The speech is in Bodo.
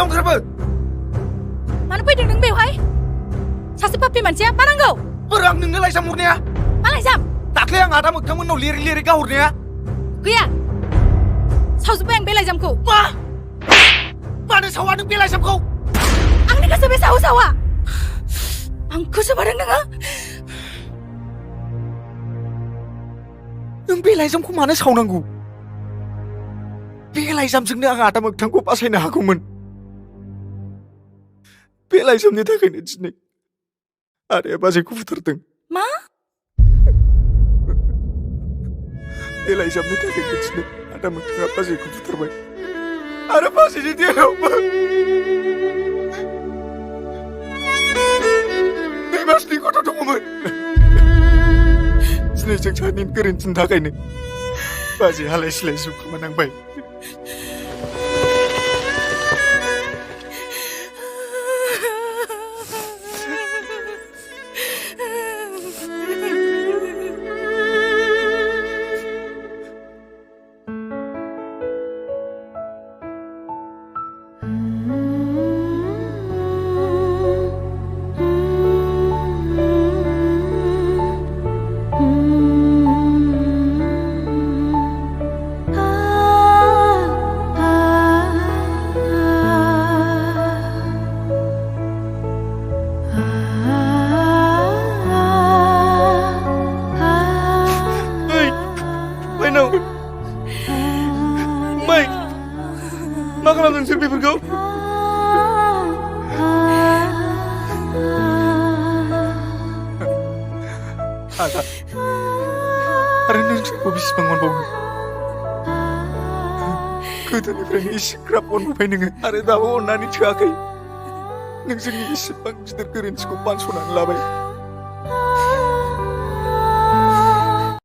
ओंखारबो मानो फैदों नों बेवहाय सासे पापि मानसिया मा नांगौ बोरो आं नोंनो लाइजाम हरनाया मा लाइजाम दाख्लै आं आदा मोगथांमोननाव लिरै गाहरनाया गैया सावजोब्बाय आं बे लाइजामखौ मानो सावा नों बे लाइजामखौ आंनि गोसो बे सावा आंखौ सोबादों नोङो नों बे लाइजामखौ मानो सावनांगौ बे लाइजामजोंनो आं आदा मोगथांखौ बासायनो हागौमोन बे लाइजामनि थाखायनो दिनै आदाया बाजैखौ बुथारदों मा बे लाइजामनि थाखायनो दिनै आदा मोगथाङा बाजैखौ बुथारबाय आरो बाजैनि देहायावबो 2 मासनि गथ' दङमोन दिनै जों सानैनि गोरोन्थिनि थाखायनो बाजै हालाय सिलाय जिउ खोमानांबाय मा खालामदों नोंसोर बेफोरखौ आदा आरो नोंसोरखौ बेसेबां अनबावनो गोदोनिफ्रायनो एसेग्राब अनबोबाय नोङो आरो दाबो अननानै थोआखै नों जोंनि एसेबां गिदिर गोरोन्थिखौ बानस'नानै लाबाय